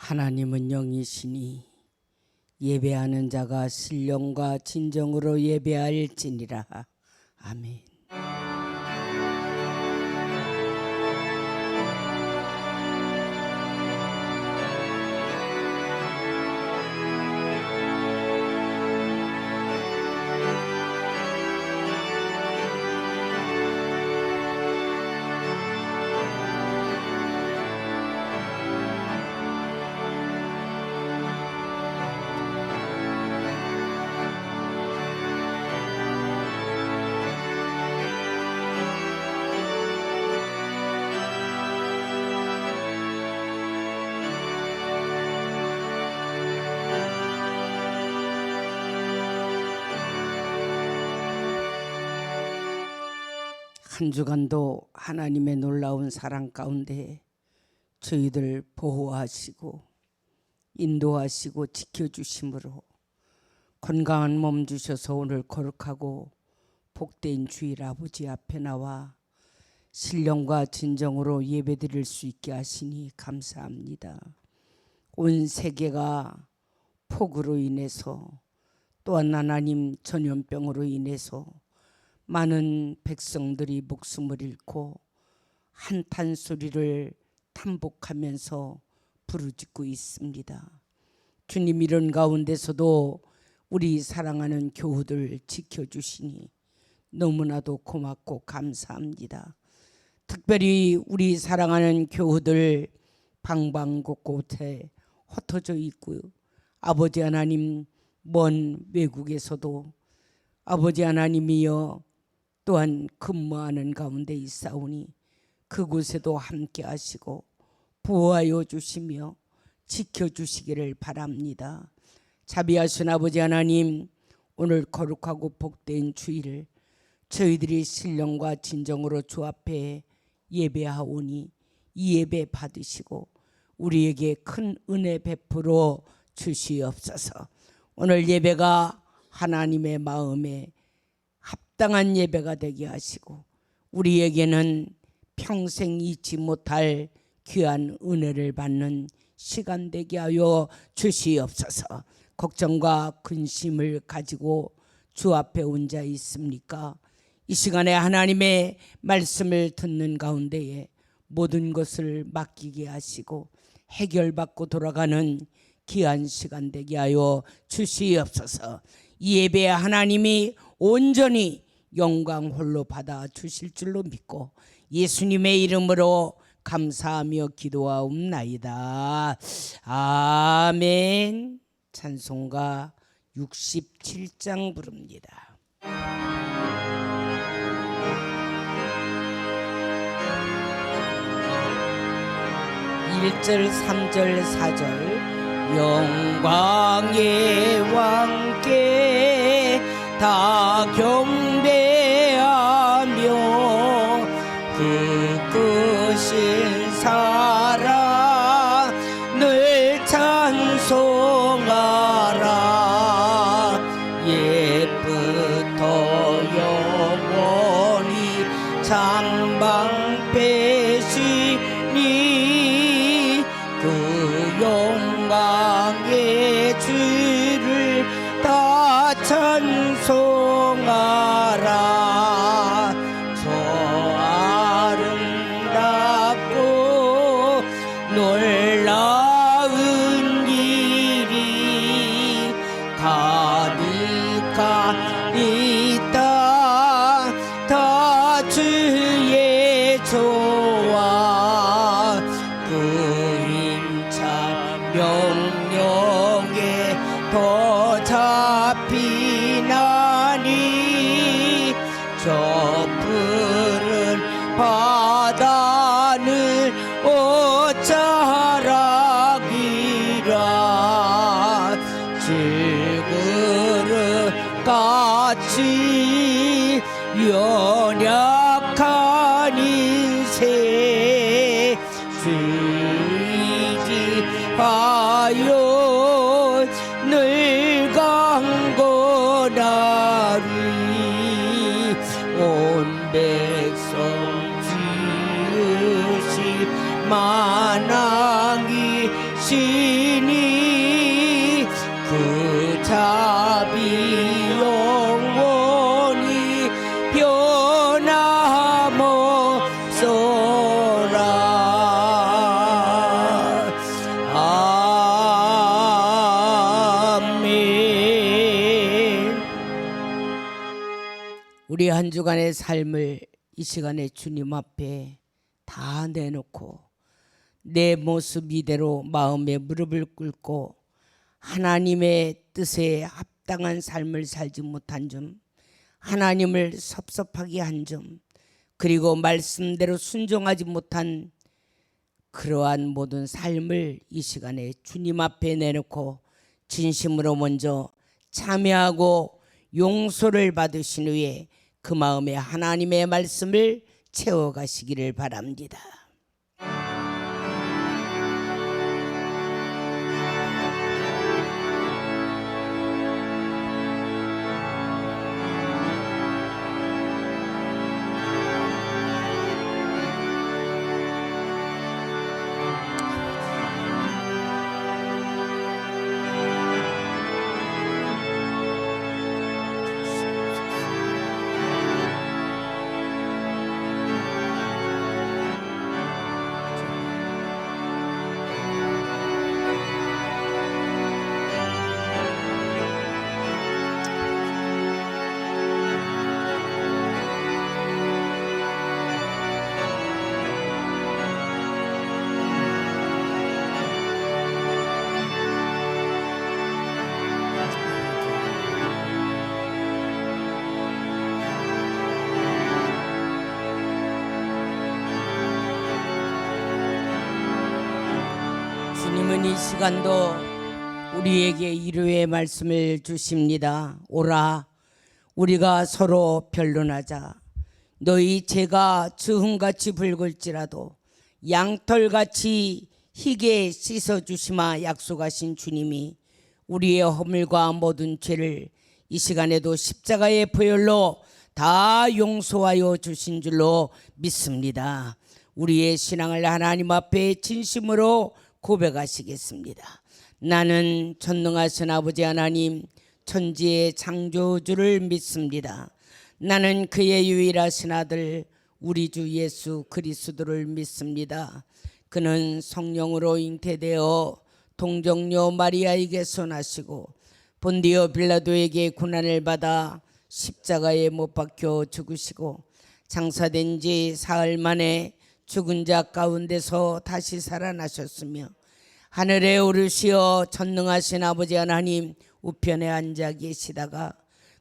하나님은 영이시니 예배하는 자가 신령과 진정으로 예배할지니라. 아멘. 한 주간도 하나님의 놀라운 사랑 가운데 저희들 보호하시고 인도하시고 지켜주심으로 건강한 몸 주셔서 오늘 거룩하고 복된 주일 아버지 앞에 나와 신령과 진정으로 예배드릴 수 있게 하시니 감사합니다. 온 세계가 폭우로 인해서 또한 하나님 전염병으로 인해서 많은 백성들이 목숨을 잃고 한탄 소리를 탄복하면서 부르짖고 있습니다. 주님, 이런 가운데서도 우리 사랑하는 교우들 지켜주시니 너무나도 고맙고 감사합니다. 특별히 우리 사랑하는 교우들 방방곳곳에 흩어져 있고요. 아버지 하나님, 먼 외국에서도 아버지 하나님이여 또한 근무하는 가운데 있사오니 그곳에도 함께 하시고 보호하여 주시며 지켜주시기를 바랍니다. 자비하신 아버지 하나님, 오늘 거룩하고 복된 주일을 저희들이 신령과 진정으로 주 앞에 예배하오니 이 예배 받으시고 우리에게 큰 은혜 베풀어 주시옵소서. 오늘 예배가 하나님의 마음에 합당한 예배가 되게 하시고 우리에게는 평생 잊지 못할 귀한 은혜를 받는 시간 되게 하여 주시옵소서. 걱정과 근심을 가지고 주 앞에 온 자 있습니까? 이 시간에 하나님의 말씀을 듣는 가운데에 모든 것을 맡기게 하시고 해결받고 돌아가는 귀한 시간 되게 하여 주시옵소서. 이 예배에 하나님이 온전히 영광 홀로 받아 주실 줄로 믿고 예수님의 이름으로 감사하며 기도하옵나이다. 아멘. 찬송가 67장 부릅니다. 1절, 3절, 4절. 영광의 왕께 다 경배하며 그 크신 사랑을 찬송하라. 옛부터 영원히 장방패시니 그 영광의 주를 다 찬송하라. 저 아름답고 놀라운 일이 가득한 이 땅 다 주의 조화 그 힘찬 명령에 더 잡히나니 저 푸른 바다는 옷자락이라 질그릇 같이 연약한 인생 주의지하여 늘 강건하리. 온 백성 지으시 만왕이 주시니 그 자비 영원히 변함없소라. 아멘. 우리 한 주간의 삶을 이 시간에 주님 앞에 다 내놓고 내 모습 이대로 마음에 무릎을 꿇고 하나님의 뜻에 합당한 삶을 살지 못한 점, 하나님을 섭섭하게 한 점, 그리고 말씀대로 순종하지 못한 그러한 모든 삶을 이 시간에 주님 앞에 내놓고 진심으로 먼저 참여하고 용서를 받으신 후에 그 마음에 하나님의 말씀을 채워가시기를 바랍니다. 주님은 이 시간도 우리에게 위로의 말씀을 주십니다. 오라, 우리가 서로 변론하자. 너희 죄가 주홍같이 붉을지라도 양털같이 희게 씻어주시마 약속하신 주님이 우리의 허물과 모든 죄를 이 시간에도 십자가의 보혈로 다 용서하여 주신 줄로 믿습니다. 우리의 신앙을 하나님 앞에 진심으로 고백하시겠습니다. 나는 전능하신 아버지 하나님 천지의 창조주를 믿습니다. 나는 그의 유일하신 아들 우리 주 예수 그리스도를 믿습니다. 그는 성령으로 잉태되어 동정녀 마리아에게서 나시고 본디오 빌라도에게 고난을 받아 십자가에 못 박혀 죽으시고 장사된 지 사흘 만에 죽은 자 가운데서 다시 살아나셨으며 하늘에 오르시어 전능하신 아버지 하나님 우편에 앉아 계시다가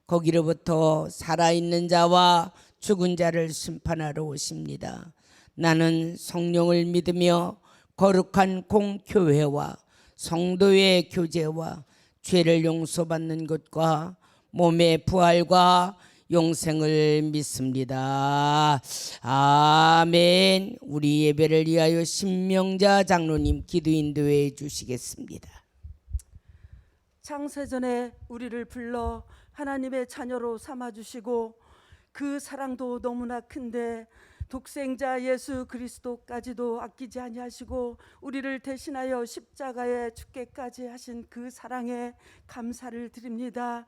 거기로부터 살아있는 자와 죽은 자를 심판하러 오십니다. 나는 성령을 믿으며 거룩한 공교회와 성도의 교제와 죄를 용서받는 것과 몸의 부활과 용생을 믿습니다. 아멘. 우리 예배를 위하여 신명자 장로님 기도 인도해 주시겠습니다. 창세전에 우리를 불러 하나님의 자녀로 삼아주시고 그 사랑도 너무나 큰데 독생자 예수 그리스도까지도 아끼지 아니하시고 우리를 대신하여 십자가에 죽게까지 하신 그 사랑에 감사를 드립니다.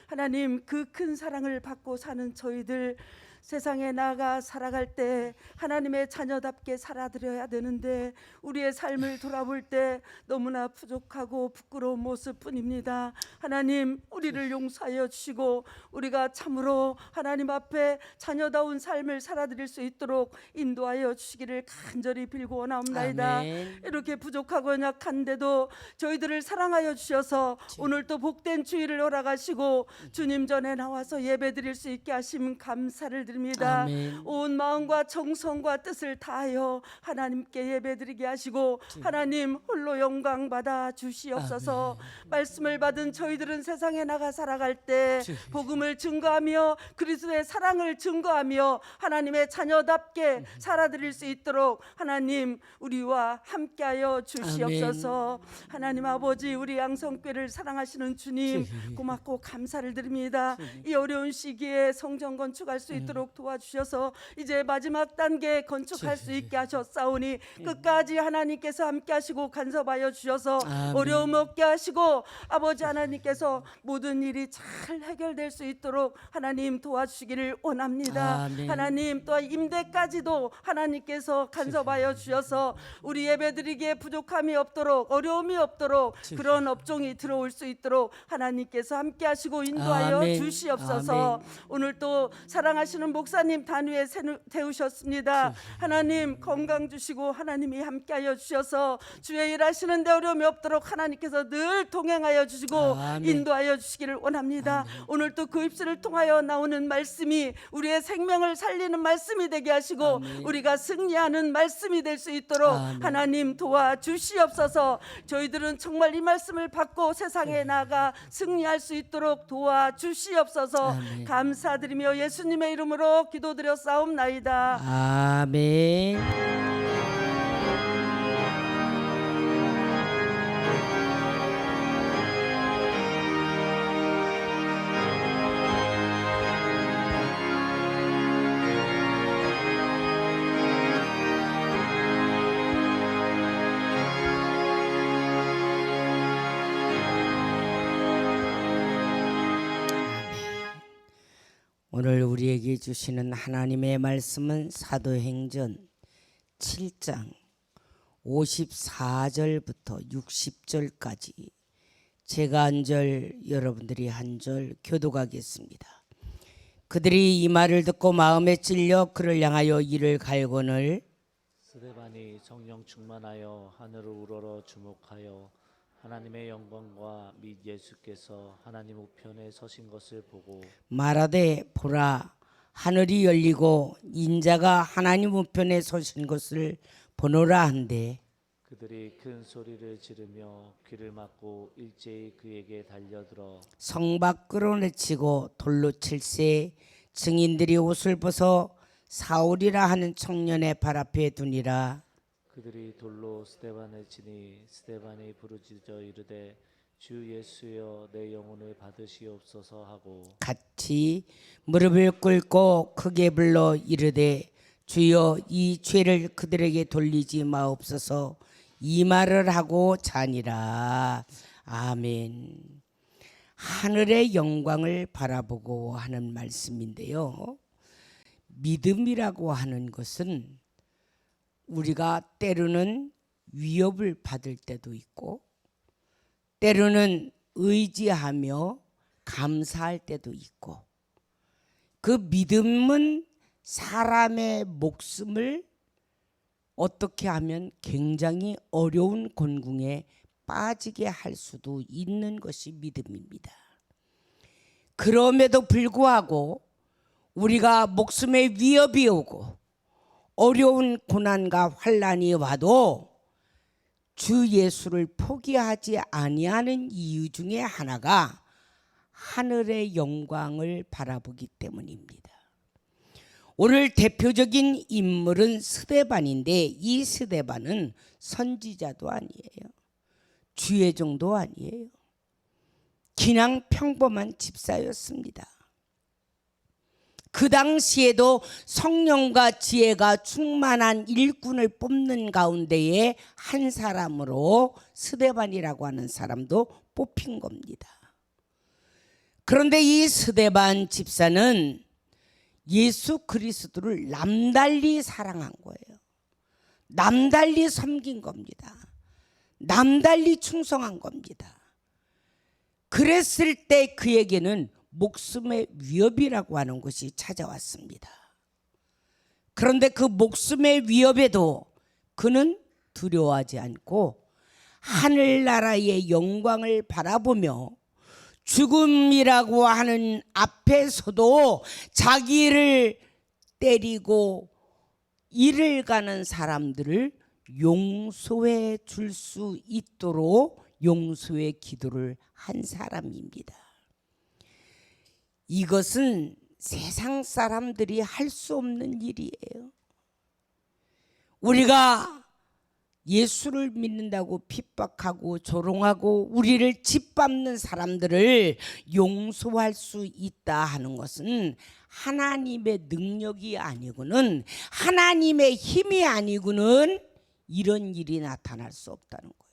하나님, 그 큰 사랑을 받고 사는 저희들 세상에 나가 살아갈 때 하나님의 자녀답게 살아드려야 되는데 우리의 삶을 돌아볼 때 너무나 부족하고 부끄러운 모습뿐입니다. 하나님, 우리를 용서하여 주시고 우리가 참으로 하나님 앞에 자녀다운 삶을 살아드릴 수 있도록 인도하여 주시기를 간절히 빌고 원하옵나이다. 아멘. 이렇게 부족하고 연약한데도 저희들을 사랑하여 주셔서 오늘 또 복된 주일을 허락하시고 주님 전에 나와서 예배드릴 수 있게 하심 감사를 드립니다. 아멘. 온 마음과 정성과 뜻을 다하여 하나님께 예배드리게 하시고 하나님 홀로 영광 받아 주시옵소서. 말씀을 받은 저희들은 세상에 나가 살아갈 때 복음을 증거하며 그리스도의 사랑을 증거하며 하나님의 자녀답게 살아드릴 수 있도록 하나님 우리와 함께하여 주시옵소서. 하나님 아버지, 우리 양성교회를 사랑하시는 주님 고맙고 감사를 드립니다. 이 어려운 시기에 성전 건축할 수 있도록 있도록 도와주셔서 이제 마지막 단계 건축할 수 있게 하셨사오니 끝까지 하나님께서 함께 하시고 간섭하여 주셔서 아멘. 어려움 없게 하시고 아버지 하나님께서 모든 일이 잘 해결될 수 있도록 하나님 도와주시기를 원합니다. 아멘. 하나님 또한 임대까지도 하나님께서 간섭하여 주셔서 우리 예배드리기에 부족함이 없도록 어려움이 없도록 그런 업종이 들어올 수 있도록 하나님께서 함께 하시고 인도하여 아멘. 주시옵소서. 아멘. 오늘 또 사랑하시는 목사님 단위에 태우셨습니다. 하나님 건강 주시고 하나님이 함께하여 주셔서 주의 일 하시는데 어려움이 없도록 하나님께서 늘 동행하여 주시고 아멘. 인도하여 주시기를 원합니다. 오늘 또 그 입술을 통하여 나오는 말씀이 우리의 생명을 살리는 말씀이 되게 하시고 아멘. 우리가 승리하는 말씀이 될 수 있도록 아멘. 하나님 도와주시옵소서. 저희들은 정말 이 말씀을 받고 세상에 나가 승리할 수 있도록 도와주시옵소서. 아멘. 감사드리며 예수님의 이름으로 기도드렸사옵나이다. 아멘. 오늘 우리에게 주시는 하나님의 말씀은 사도행전 7장 54절부터 60절까지 제가 한 절 여러분들이 한 절 교독하겠습니다. 그들이 이 말을 듣고 마음에 찔려 그를 향하여 이를 갈고늘 스데반이 성령 충만하여 하늘을 우러러 주목하여 하나님의 영광과 및 예수께서 하나님 우편에 서신 것을 보고 말하되 보라 하늘이 열리고 인자가 하나님 우편에 서신 것을 보노라 한데 그들이 큰 소리를 지르며 귀를 막고 일제히 그에게 달려들어 성 밖으로 내치고 돌로 칠세 증인들이 옷을 벗어 사울이라 하는 청년의 발 앞에 두니라. 그들이 돌로 스데반을 치니 스데반이 부르짖어 이르되 주 예수여 내 영혼을 받으시옵소서 하고 같이 무릎을 꿇고 크게 불러 이르되 주여 이 죄를 그들에게 돌리지 마옵소서 이 말을 하고 자니라. 아멘. 하늘의 영광을 바라보고 하는 말씀인데요. 믿음이라고 하는 것은 우리가 때로는 위협을 받을 때도 있고 때로는 의지하며 감사할 때도 있고 그 믿음은 사람의 목숨을 어떻게 하면 굉장히 어려운 곤궁에 빠지게 할 수도 있는 것이 믿음입니다. 그럼에도 불구하고 우리가 목숨에 위협이 오고 어려운 고난과 환난이 와도 주 예수를 포기하지 아니하는 이유 중에 하나가 하늘의 영광을 바라보기 때문입니다. 오늘 대표적인 인물은 스데반인데 이 스데반은 선지자도 아니에요. 주의종도 아니에요. 그냥 평범한 집사였습니다. 그 당시에도 성령과 지혜가 충만한 일꾼을 뽑는 가운데에 한 사람으로 스데반이라고 하는 사람도 뽑힌 겁니다. 그런데 이 스데반 집사는 예수 그리스도를 남달리 사랑한 거예요. 남달리 섬긴 겁니다. 남달리 충성한 겁니다. 그랬을 때 그에게는 목숨의 위협이라고 하는 것이 찾아왔습니다. 그런데 그 목숨의 위협에도 그는 두려워하지 않고 하늘나라의 영광을 바라보며 죽음이라고 하는 앞에서도 자기를 때리고 이를 가는 사람들을 용서해 줄 수 있도록 용서의 기도를 한 사람입니다. 이것은 세상 사람들이 할 수 없는 일이에요. 우리가 예수를 믿는다고 핍박하고 조롱하고 우리를 짓밟는 사람들을 용서할 수 있다 하는 것은 하나님의 능력이 아니고는, 하나님의 힘이 아니고는 이런 일이 나타날 수 없다는 거예요.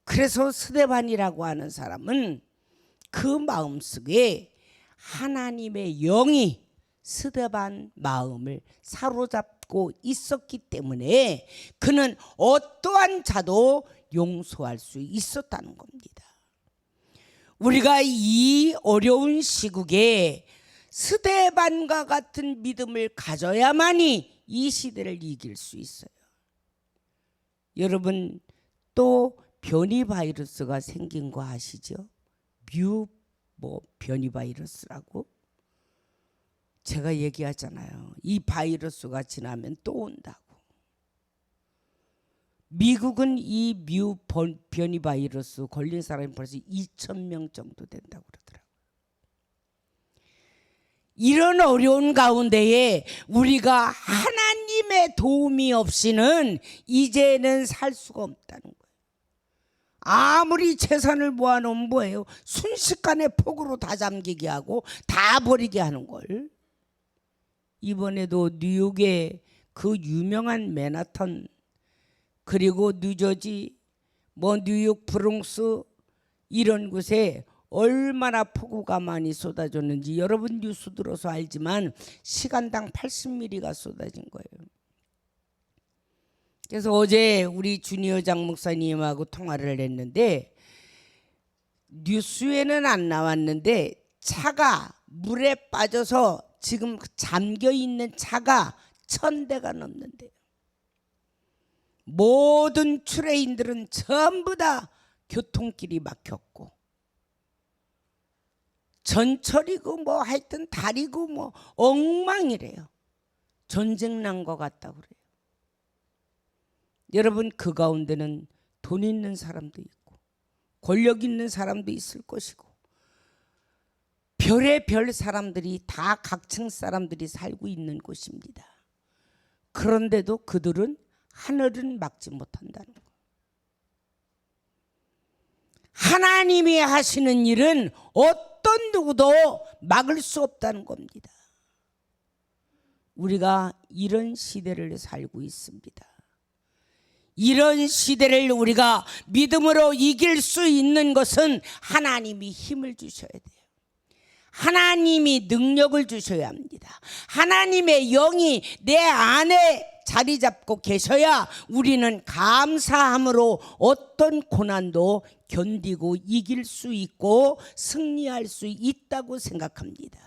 그래서 스데반이라고 하는 사람은 그 마음속에 하나님의 영이 스데반 마음을 사로잡고 있었기 때문에 그는 어떠한 자도 용서할 수 있었다는 겁니다. 우리가 이 어려운 시국에 스데반과 같은 믿음을 가져야만이 이 시대를 이길 수 있어요. 여러분, 또 변이 바이러스가 생긴 거 아시죠? 변이 바이러스라고 제가 얘기하잖아요. 이 바이러스가 지나면 또 온다고. 미국은 이 변이 바이러스 걸린 사람이 벌써 2,000명 정도 된다고 그러더라고요. 이런 어려운 가운데에 우리가 하나님의 도움이 없이는 이제는 살 수가 없다는 거예요. 아무리 재산을 모아놓으면 뭐예요? 순식간에 폭우로 다 잠기게 하고 다 버리게 하는 걸. 이번에도 뉴욕의 그 유명한 맨하탄, 그리고 뉴저지, 뉴욕 브롱스 이런 곳에 얼마나 폭우가 많이 쏟아졌는지 여러분 뉴스 들어서 알지만 시간당 80mm가 쏟아진 거예요. 그래서 어제 우리 주니어 장 목사님하고 통화를 했는데 뉴스에는 안 나왔는데 차가 물에 빠져서 지금 잠겨 있는 차가 1,000대가 넘는데요. 모든 트레인들은 전부 다 교통길이 막혔고 전철이고 하여튼 다리고 엉망이래요. 전쟁 난 것 같다고 그래요. 여러분, 그 가운데는 돈 있는 사람도 있고 권력 있는 사람도 있을 것이고 별의 별 사람들이 다 각층 사람들이 살고 있는 곳입니다. 그런데도 그들은 하늘은 막지 못한다는 거. 하나님이 하시는 일은 어떤 누구도 막을 수 없다는 겁니다. 우리가 이런 시대를 살고 있습니다. 이런 시대를 우리가 믿음으로 이길 수 있는 것은 하나님이 힘을 주셔야 돼요. 하나님이 능력을 주셔야 합니다. 하나님의 영이 내 안에 자리 잡고 계셔야 우리는 감사함으로 어떤 고난도 견디고 이길 수 있고 승리할 수 있다고 생각합니다.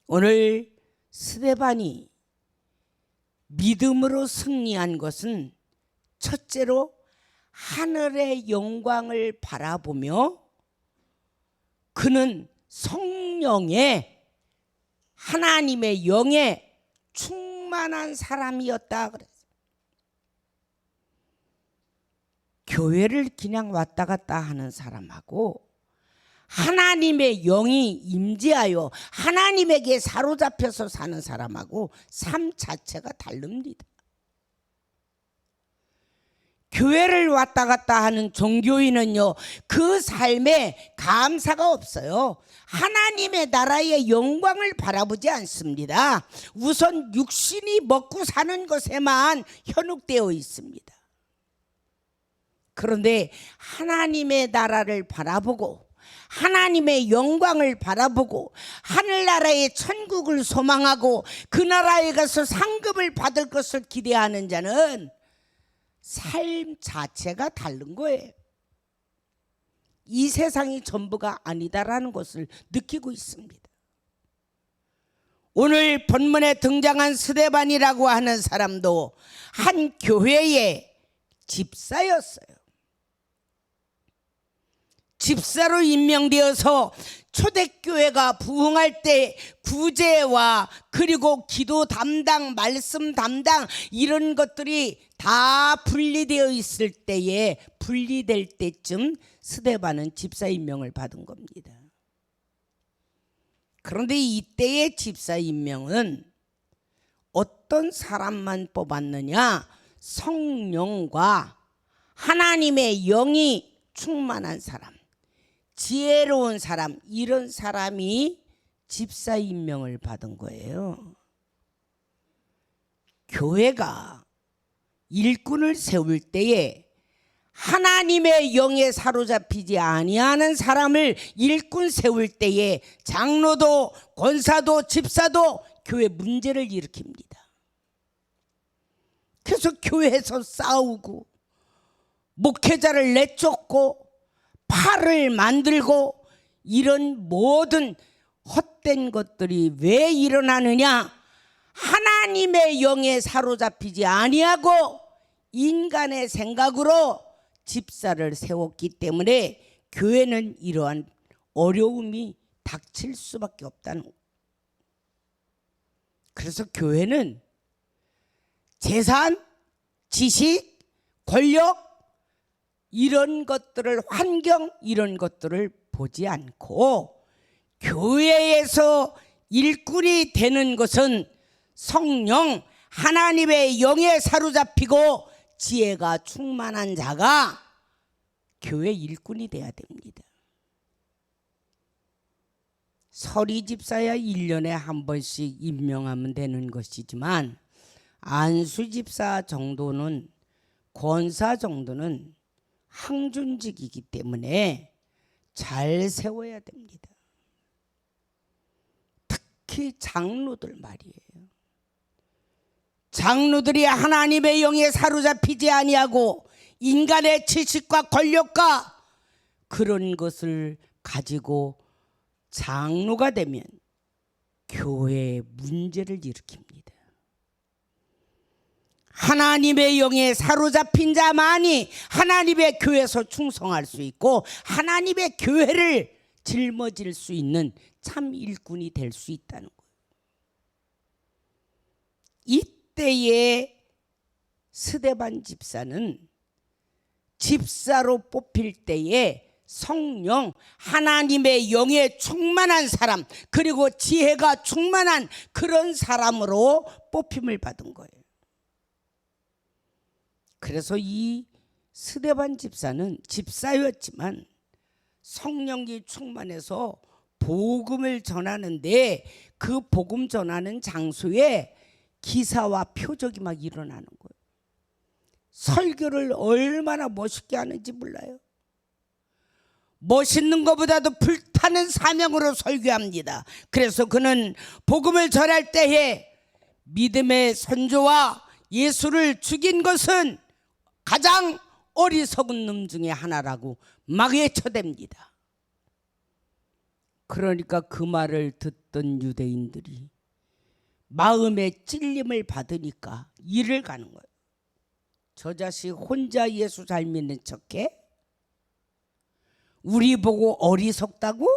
오늘 스데반이 믿음으로 승리한 것은 첫째로 하늘의 영광을 바라보며 그는 성령의 하나님의 영에 충만한 사람이었다 그랬어요. 교회를 그냥 왔다 갔다 하는 사람하고 하나님의 영이 임재하여 하나님에게 사로잡혀서 사는 사람하고 삶 자체가 다릅니다. 교회를 왔다 갔다 하는 종교인은요, 그 삶에 감사가 없어요. 하나님의 나라의 영광을 바라보지 않습니다. 우선 육신이 먹고 사는 것에만 현혹되어 있습니다. 그런데 하나님의 나라를 바라보고 하나님의 영광을 바라보고 하늘나라의 천국을 소망하고 그 나라에 가서 상급을 받을 것을 기대하는 자는 삶 자체가 다른 거예요. 이 세상이 전부가 아니다라는 것을 느끼고 있습니다. 오늘 본문에 등장한 스데반이라고 하는 사람도 한 교회의 집사였어요. 집사로 임명되어서 초대교회가 부흥할 때 구제와 그리고 기도 담당, 말씀 담당 이런 것들이 다 분리되어 있을 때에 분리될 때쯤 스데반은 집사 임명을 받은 겁니다. 그런데 이때의 집사 임명은 어떤 사람만 뽑았느냐? 성령과 하나님의 영이 충만한 사람, 지혜로운 사람, 이런 사람이 집사 임명을 받은 거예요. 교회가 일꾼을 세울 때에 하나님의 영에 사로잡히지 아니하는 사람을 일꾼 세울 때에 장로도 권사도 집사도 교회 문제를 일으킵니다. 그래서 교회에서 싸우고 목회자를 내쫓고 팔을 만들고 이런 모든 헛된 것들이 왜 일어나느냐? 하나님의 영에 사로잡히지 아니하고 인간의 생각으로 집사를 세웠기 때문에 교회는 이러한 어려움이 닥칠 수밖에 없다는 거예요. 그래서 교회는 재산, 지식, 권력 이런 것들을, 환경 이런 것들을 보지 않고 교회에서 일꾼이 되는 것은 성령 하나님의 영에 사로잡히고 지혜가 충만한 자가 교회 일꾼이 돼야 됩니다. 서리 집사야 1년에 한 번씩 임명하면 되는 것이지만 안수 집사 정도는, 권사 정도는 항준직이기 때문에 잘 세워야 됩니다. 특히 장로들 말이에요. 장로들이 하나님의 영에 사로잡히지 아니하고 인간의 지식과 권력과 그런 것을 가지고 장로가 되면 교회에 문제를 일으킵니다. 하나님의 영에 사로잡힌 자만이 하나님의 교회에서 충성할 수 있고 하나님의 교회를 짊어질 수 있는 참 일꾼이 될 수 있다는 거예요. 이때에 스데반 집사는 집사로 뽑힐 때에 성령 하나님의 영에 충만한 사람, 그리고 지혜가 충만한 그런 사람으로 뽑힘을 받은 거예요. 그래서 이 스데반 집사는 집사였지만 성령이 충만해서 복음을 전하는데 그 복음 전하는 장소에 기사와 표적이 막 일어나는 거예요. 설교를 얼마나 멋있게 하는지 몰라요. 멋있는 것보다도 불타는 사명으로 설교합니다. 그래서 그는 복음을 전할 때에 믿음의 선조와 예수를 죽인 것은 가장 어리석은 놈 중에 하나라고 막 외쳐댑니다. 그러니까 그 말을 듣던 유대인들이 마음에 찔림을 받으니까 일을 가는 거예요. 저 자식 혼자 예수 잘 믿는 척해? 우리 보고 어리석다고?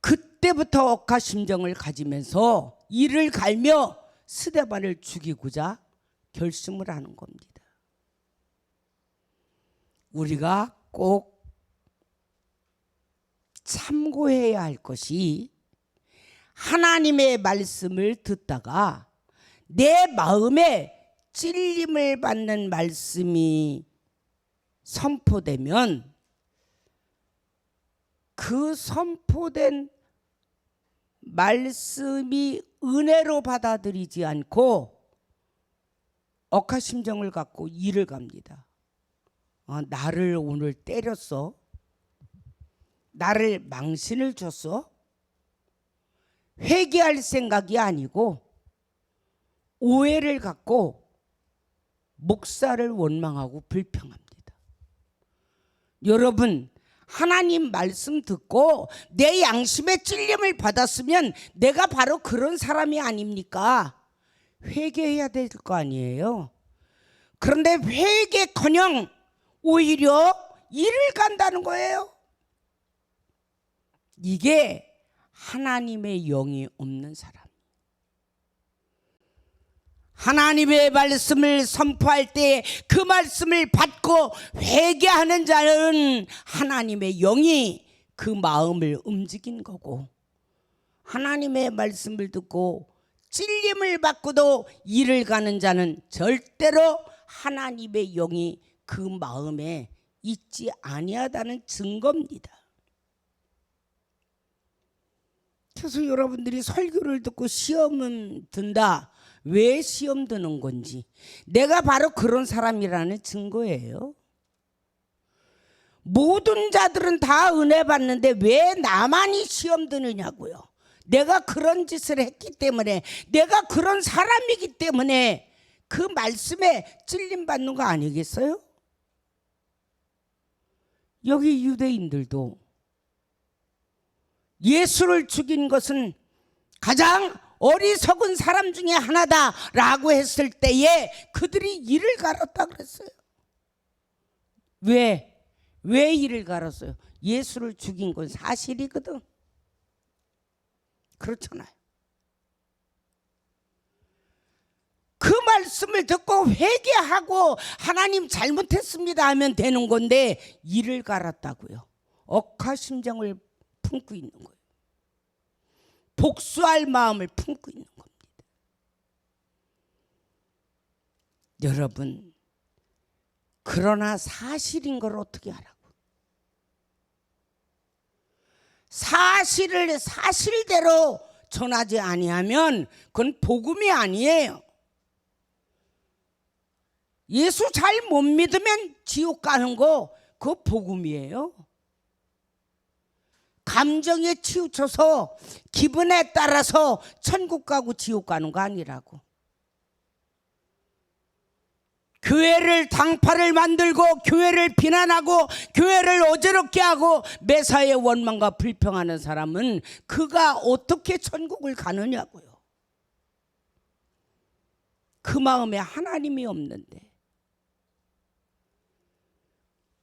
그때부터 억하심정을 가지면서 이를 갈며 스데반을 죽이고자 결심을 하는 겁니다. 우리가 꼭 참고해야 할 것이 하나님의 말씀을 듣다가 내 마음에 찔림을 받는 말씀이 선포되면 그 선포된 말씀이 은혜로 받아들이지 않고 억하심정을 갖고 일을 갑니다. 나를 오늘 때렸어? 나를 망신을 줬어? 회개할 생각이 아니고 오해를 갖고 목사를 원망하고 불평합니다. 여러분, 하나님 말씀 듣고 내 양심의 찔림을 받았으면 내가 바로 그런 사람이 아닙니까? 회개해야 될 거 아니에요. 그런데 회개커녕 오히려 일을 간다는 거예요. 이게 하나님의 영이 없는 사람. 하나님의 말씀을 선포할 때 그 말씀을 받고 회개하는 자는 하나님의 영이 그 마음을 움직인 거고, 하나님의 말씀을 듣고 찔림을 받고도 이를 가는 자는 절대로 하나님의 영이 그 마음에 있지 아니하다는 증거입니다. 그래서 여러분들이 설교를 듣고 시험은 든다. 왜 시험 드는 건지 내가 바로 그런 사람이라는 증거예요. 모든 자들은 다 은혜 받는데 왜 나만이 시험 드느냐고요. 내가 그런 짓을 했기 때문에, 내가 그런 사람이기 때문에 그 말씀에 찔림 받는 거 아니겠어요? 여기 유대인들도 예수를 죽인 것은 가장 어리석은 사람 중에 하나다라고 했을 때에 그들이 이를 갈았다 그랬어요. 왜 이를 갈았어요? 예수를 죽인 건 사실이거든. 그렇잖아요. 그 말씀을 듣고 회개하고 하나님 잘못했습니다 하면 되는 건데 이를 갈았다고요. 억하심정을 품고 있는 거예요. 복수할 마음을 품고 있는 겁니다. 여러분, 그러나 사실인 걸 어떻게 하라고? 사실을 사실대로 전하지 아니하면 그건 복음이 아니에요. 예수 잘 못 믿으면 지옥 가는 거 그거 복음이에요. 감정에 치우쳐서 기분에 따라서 천국 가고 지옥 가는 거 아니라고. 교회를 당파를 만들고 교회를 비난하고 교회를 어지럽게 하고 매사에 원망과 불평하는 사람은 그가 어떻게 천국을 가느냐고요. 그 마음에 하나님이 없는데.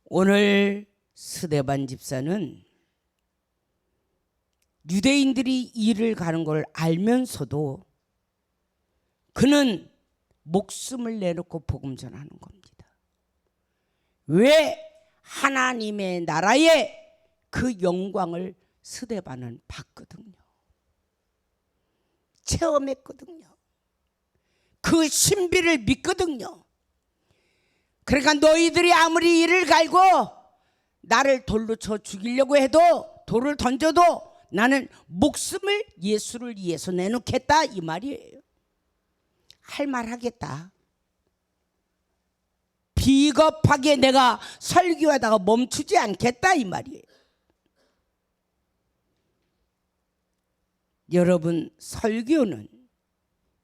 오늘 스데반 집사는 유대인들이 이를 가는 걸 알면서도 그는 목숨을 내놓고 복음 전하는 겁니다. 왜? 하나님의 나라의 그 영광을 스데반은 봤거든요. 체험했거든요. 그 신비를 믿거든요. 그러니까 너희들이 아무리 이를 갈고 나를 돌로 쳐 죽이려고 해도, 돌을 던져도 나는 목숨을 예수를 위해서 내놓겠다 이 말이에요. 할 말 하겠다. 비겁하게 내가 설교하다가 멈추지 않겠다 이 말이에요. 여러분, 설교는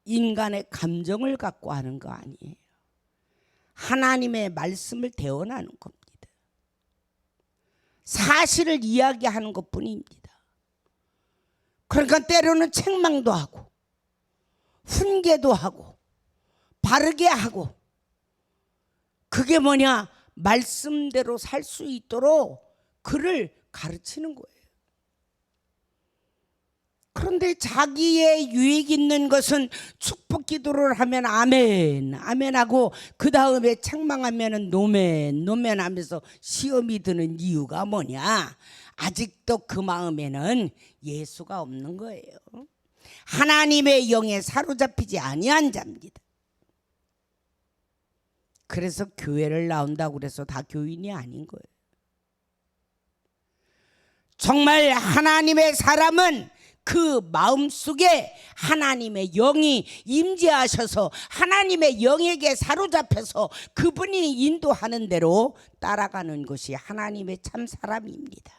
인간의 감정을 갖고 하는 거 아니에요. 하나님의 말씀을 대언하는 겁니다. 사실을 이야기하는 것뿐입니다. 그러니까 때로는 책망도 하고 훈계도 하고 바르게 하고, 그게 뭐냐? 말씀대로 살 수 있도록 그를 가르치는 거예요. 그런데 자기의 유익 있는 것은 축복 기도를 하면 아멘 아멘 하고 그 다음에 책망하면 노멘 노멘 하면서 시험이 드는 이유가 뭐냐? 아직도 그 마음에는 예수가 없는 거예요. 하나님의 영에 사로잡히지 아니한 자입니다. 그래서 교회를 나온다고 그래서 다 교인이 아닌 거예요. 정말 하나님의 사람은 그 마음속에 하나님의 영이 임재하셔서 하나님의 영에게 사로잡혀서 그분이 인도하는 대로 따라가는 것이 하나님의 참 사람입니다.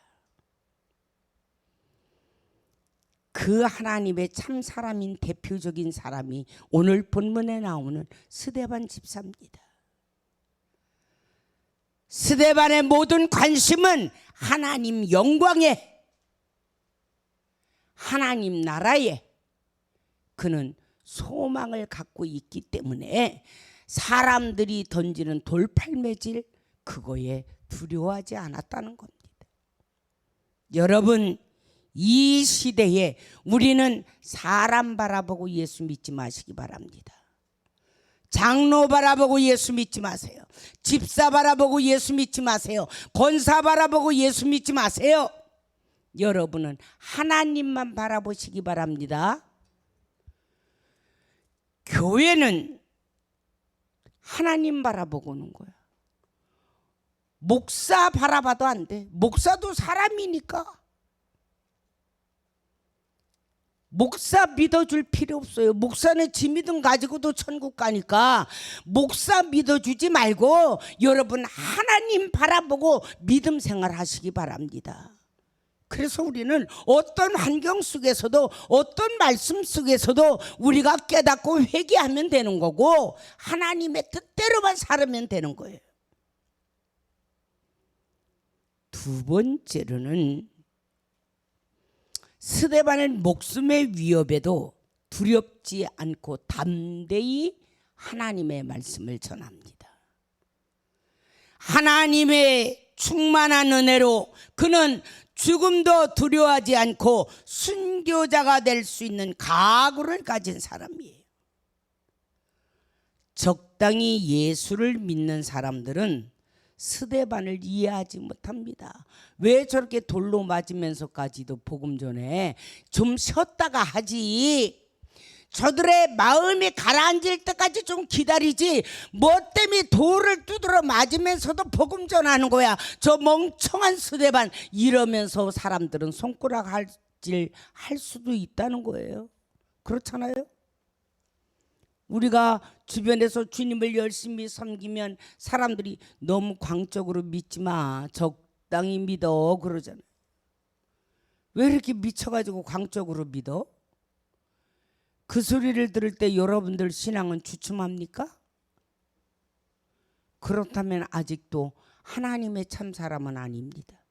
그 하나님의 참 사람인 대표적인 사람이 오늘 본문에 나오는 스데반 집사입니다. 스데반의 모든 관심은 하나님 영광에, 하나님 나라에 그는 소망을 갖고 있기 때문에 사람들이 던지는 돌팔매질 그거에 두려워하지 않았다는 겁니다. 여러분, 이 시대에 우리는 사람 바라보고 예수 믿지 마시기 바랍니다. 장로 바라보고 예수 믿지 마세요. 집사 바라보고 예수 믿지 마세요. 권사 바라보고 예수 믿지 마세요. 여러분은 하나님만 바라보시기 바랍니다. 교회는 하나님 바라보고 오는 거야. 목사 바라봐도 안 돼. 목사도 사람이니까. 목사 믿어줄 필요 없어요. 목사는 지 믿음 가지고도 천국 가니까 목사 믿어주지 말고 여러분 하나님 바라보고 믿음 생활하시기 바랍니다. 그래서 우리는 어떤 환경 속에서도 어떤 말씀 속에서도 우리가 깨닫고 회개하면 되는 거고 하나님의 뜻대로만 살면 되는 거예요. 두 번째로는 스데반의 목숨의 위협에도 두렵지 않고 담대히 하나님의 말씀을 전합니다. 하나님의 충만한 은혜로 그는 죽음도 두려워하지 않고 순교자가 될 수 있는 각오를 가진 사람이에요. 적당히 예수를 믿는 사람들은 스데반을 이해하지 못합니다. 왜 저렇게 돌로 맞으면서까지도 복음 전에 좀 쉬었다가 하지, 저들의 마음이 가라앉을 때까지 좀 기다리지, 뭐 때문에 돌을 두드러 맞으면서도 복음 전하는 거야, 저 멍청한 스데반, 이러면서 사람들은 손가락질 할 수도 있다는 거예요. 그렇잖아요. 우리가 주변에서 주님을 열심히 섬기면 사람들이 너무 광적으로 믿지 마, 적당히 믿어 그러잖아요. 왜 이렇게 미쳐가지고 광적으로 믿어? 그 소리를 들을 때 여러분들 신앙은 주춤합니까? 그렇다면 아직도 하나님의 참 사람은 아닙니다.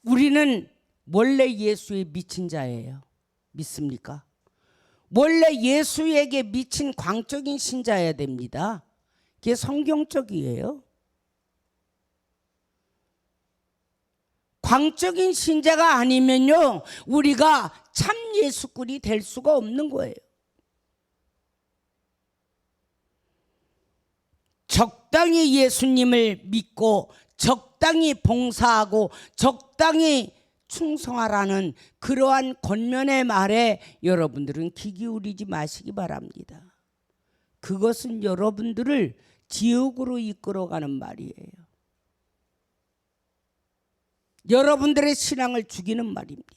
우리는 원래 예수에 미친 자예요. 믿습니까? 원래 예수에게 미친 광적인 신자여야 됩니다. 그게 성경적이에요. 광적인 신자가 아니면요, 우리가 참 예수꾼이 될 수가 없는 거예요. 적당히 예수님을 믿고 적당히 봉사하고 적당히 충성하라는 그러한 권면의 말에 여러분들은 귀 기울이지 마시기 바랍니다. 그것은 여러분들을 지옥으로 이끌어가는 말이에요. 여러분들의 신앙을 죽이는 말입니다.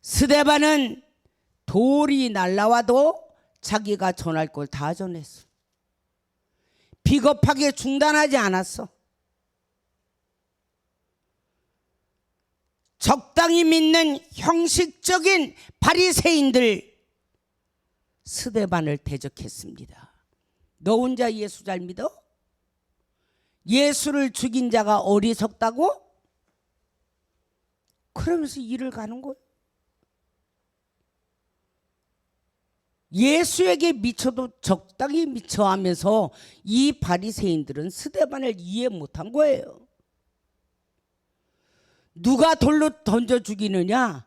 스데반은 돌이 날라와도 자기가 전할 걸 다 전했어. 비겁하게 중단하지 않았어. 적당히 믿는 형식적인 바리새인들 스데반을 대적했습니다. 너 혼자 예수 잘 믿어? 예수를 죽인 자가 어리석다고? 그러면서 일을 가는 거예요. 예수에게 미쳐도 적당히 미쳐 하면서 이 바리새인들은 스데반을 이해 못한 거예요. 누가 돌로 던져 죽이느냐?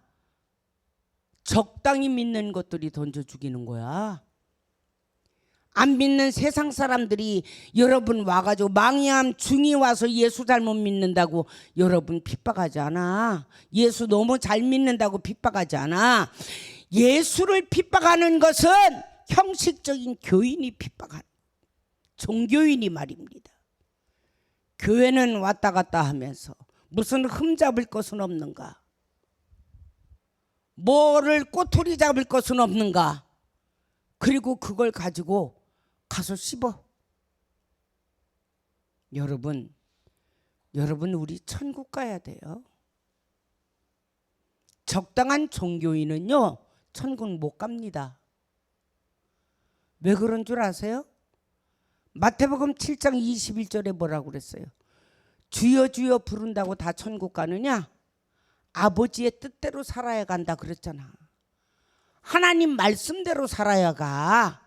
적당히 믿는 것들이 던져 죽이는 거야. 안 믿는 세상 사람들이 여러분 와가지고 망이암 중이 와서 예수 잘못 믿는다고 여러분 핍박하지 않아. 예수 너무 잘 믿는다고 핍박하지 않아. 예수를 핍박하는 것은 형식적인 교인이 핍박하는, 종교인이 말입니다. 교회는 왔다 갔다 하면서 무슨 흠잡을 것은 없는가? 뭐를 꼬투리 잡을 것은 없는가? 그리고 그걸 가지고 가서 씹어. 여러분 우리 천국 가야 돼요. 적당한 종교인은요 천국 못 갑니다. 왜 그런 줄 아세요? 마태복음 7장 21절에 뭐라고 그랬어요? 주여 주여 부른다고 다 천국 가느냐? 아버지의 뜻대로 살아야 간다 그랬잖아. 하나님 말씀대로 살아야 가.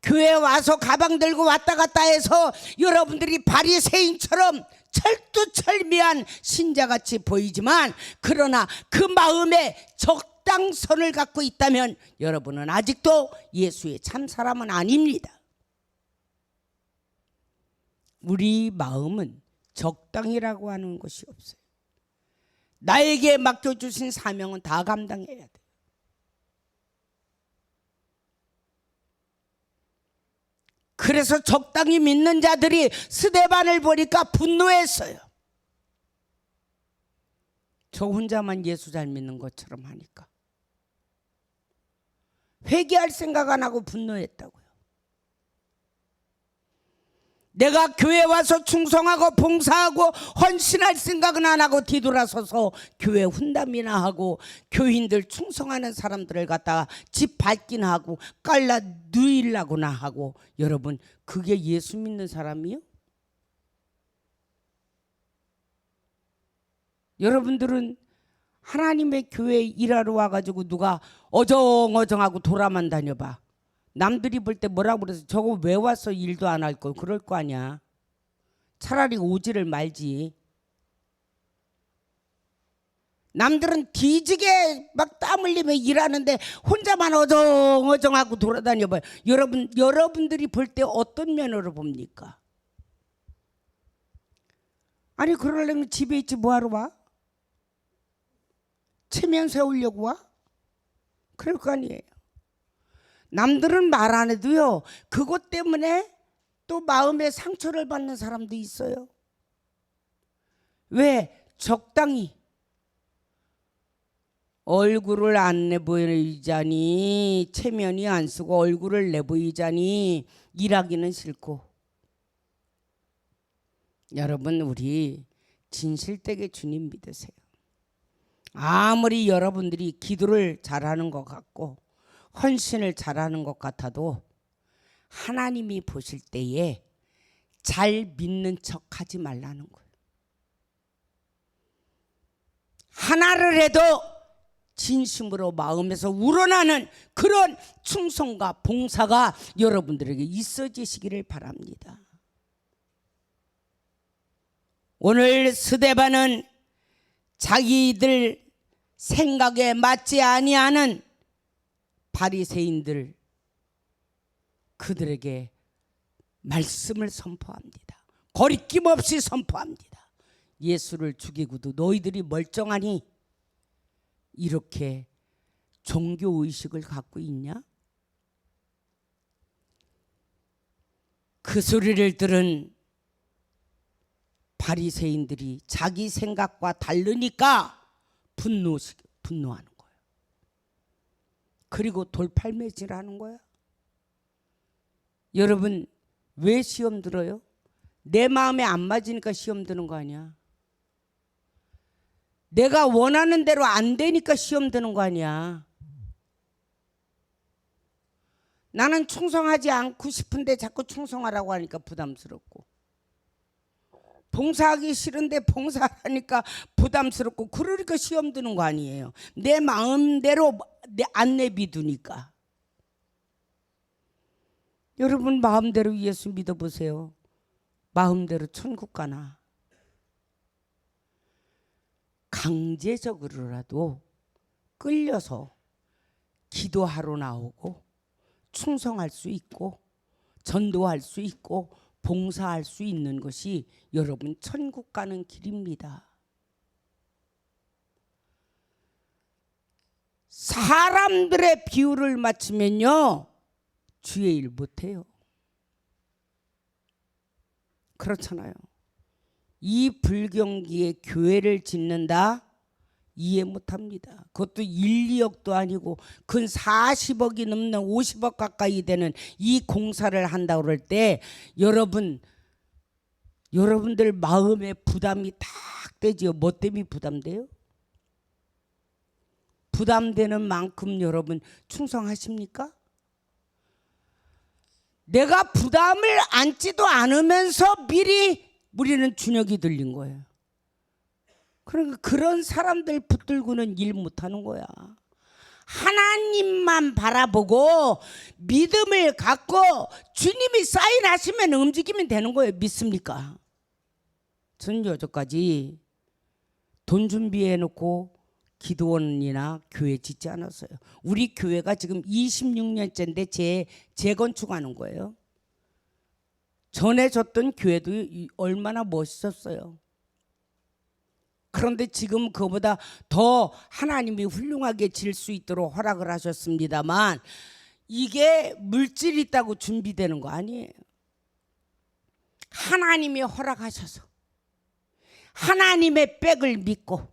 교회 와서 가방 들고 왔다 갔다 해서 여러분들이 바리새인처럼 철두철미한 신자같이 보이지만, 그러나 그 마음에 적당선을 갖고 있다면 여러분은 아직도 예수의 참 사람은 아닙니다. 우리 마음은 적당이라고 하는 것이 없어요. 나에게 맡겨주신 사명은 다 감당해야 돼. 그래서 적당히 믿는 자들이 스데반을 보니까 분노했어요. 저 혼자만 예수 잘 믿는 것처럼 하니까. 회개할 생각 안 하고 분노했다고요. 내가 교회 와서 충성하고 봉사하고 헌신할 생각은 안 하고 뒤돌아서서 교회 훈담이나 하고 교인들 충성하는 사람들을 갖다가 집 밟기나 하고 깔라 누이려고나 하고. 여러분, 그게 예수 믿는 사람이요? 여러분들은 하나님의 교회에 일하러 와가지고 누가 어정어정하고 돌아만 다녀봐. 남들이 볼 때 뭐라고 그래서 저거 왜 왔어 일도 안 할 거 그럴 거 아니야. 차라리 오지를 말지. 남들은 뒤지게 막 땀 흘리며 일하는데 혼자만 어정어정하고 돌아다녀봐요. 여러분들이 볼 때 어떤 면으로 봅니까? 아니 그러려면 집에 있지 뭐하러 와? 체면 세우려고 와? 그럴 거 아니에요. 남들은 말 안 해도요, 그것 때문에 또 마음에 상처를 받는 사람도 있어요. 왜? 적당히 얼굴을 안 내보이자니, 체면이 안 쓰고 얼굴을 내보이자니 일하기는 싫고. 여러분, 우리 진실되게 주님 믿으세요. 아무리 여러분들이 기도를 잘하는 것 같고 헌신을 잘하는 것 같아도 하나님이 보실 때에 잘 믿는 척 하지 말라는 거예요. 하나를 해도 진심으로 마음에서 우러나는 그런 충성과 봉사가 여러분들에게 있어지시기를 바랍니다. 오늘 스데반은 자기들 생각에 맞지 아니하는 바리새인들, 그들에게 말씀을 선포합니다. 거리낌 없이 선포합니다. 예수를 죽이고도 너희들이 멀쩡하니 이렇게 종교의식을 갖고 있냐? 그 소리를 들은 바리새인들이 자기 생각과 다르니까 분노하는 거예요. 그리고 돌팔매질하는 거야. 여러분, 왜 시험 들어요? 내 마음에 안 맞으니까 시험 드는 거 아니야. 내가 원하는 대로 안 되니까 시험 드는 거 아니야. 나는 충성하지 않고 싶은데 자꾸 충성하라고 하니까 부담스럽고, 봉사하기 싫은데 봉사하니까 부담스럽고, 그러니까 시험 드는 거 아니에요. 내 마음대로 안 내비두니까. 여러분, 마음대로 예수 믿어보세요. 마음대로 천국 가나. 강제적으로라도 끌려서 기도하러 나오고 충성할 수 있고 전도할 수 있고 봉사할 수 있는 것이 여러분 천국 가는 길입니다. 사람들의 비율을 맞추면요 주의 일 못해요. 그렇잖아요. 이 불경기에 교회를 짓는다? 이해 못합니다. 그것도 1, 2억도 아니고 근 40억이 넘는 50억 가까이 되는 이 공사를 한다 그럴 때 여러분들 마음에 부담이 딱 되지요. 뭐 때문에 부담돼요? 부담되는 만큼 여러분 충성하십니까? 내가 부담을 안지도 않으면서 미리 우리는 준혁이 들린 거예요. 그러니까 그런 사람들 붙들고는 일 못하는 거야. 하나님만 바라보고 믿음을 갖고 주님이 사인하시면 움직이면 되는 거예요. 믿습니까? 저는 여태까지 돈 준비해 놓고 기도원이나 교회 짓지 않았어요. 우리 교회가 지금 26년째인데 재건축하는 거예요. 전해졌던 교회도 얼마나 멋있었어요. 그런데 지금 그보다 더 하나님이 훌륭하게 질 수 있도록 허락을 하셨습니다만 이게 물질이 있다고 준비되는 거 아니에요. 하나님이 허락하셔서 하나님의 백을 믿고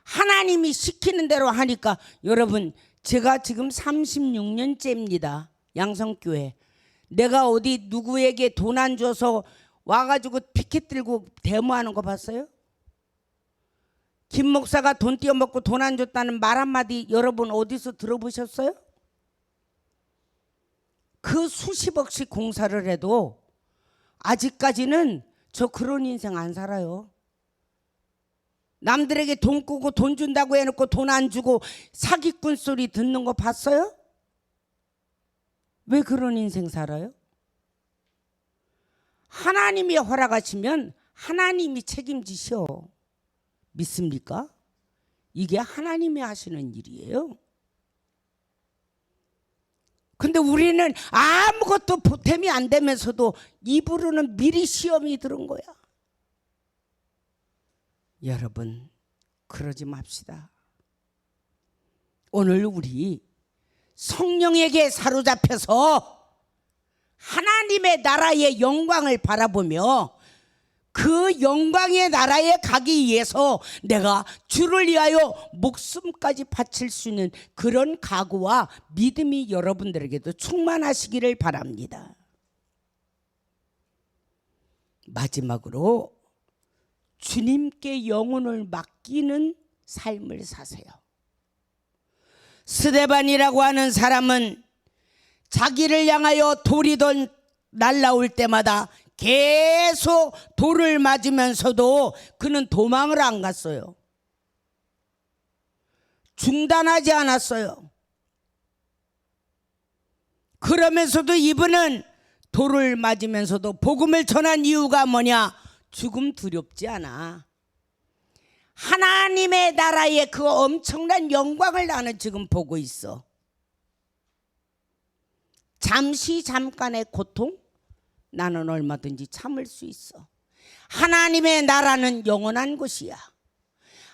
하나님이 시키는 대로 하니까 여러분 제가 지금 36년째입니다. 양성교회. 내가 어디 누구에게 돈 안 줘서 와가지고 피켓 들고 데모하는 거 봤어요? 김 목사가 돈 띄어먹고 돈 안 줬다는 말 한마디 여러분 어디서 들어보셨어요? 그 수십억씩 공사를 해도 아직까지는 저 그런 인생 안 살아요. 남들에게 돈 꾸고 돈 준다고 해놓고 돈 안 주고 사기꾼 소리 듣는 거 봤어요? 왜 그런 인생 살아요? 하나님이 허락하시면 하나님이 책임지셔. 믿습니까? 이게 하나님이 하시는 일이에요. 근데 우리는 아무것도 보탬이 안 되면서도 입으로는 미리 시험이 들은 거야. 여러분 그러지 맙시다. 오늘 우리 성령에게 사로잡혀서 하나님의 나라의 영광을 바라보며 그 영광의 나라에 가기 위해서 내가 주를 위하여 목숨까지 바칠 수 있는 그런 각오와 믿음이 여러분들에게도 충만하시기를 바랍니다. 마지막으로 주님께 영혼을 맡기는 삶을 사세요. 스데반이라고 하는 사람은 자기를 향하여 돌이 날라올 때마다 계속 돌을 맞으면서도 그는 도망을 안 갔어요. 중단하지 않았어요. 그러면서도 이분은 돌을 맞으면서도 복음을 전한 이유가 뭐냐? 죽음 두렵지 않아. 하나님의 나라의 그 엄청난 영광을 나는 지금 보고 있어. 잠깐의 고통? 나는 얼마든지 참을 수 있어. 하나님의 나라는 영원한 곳이야.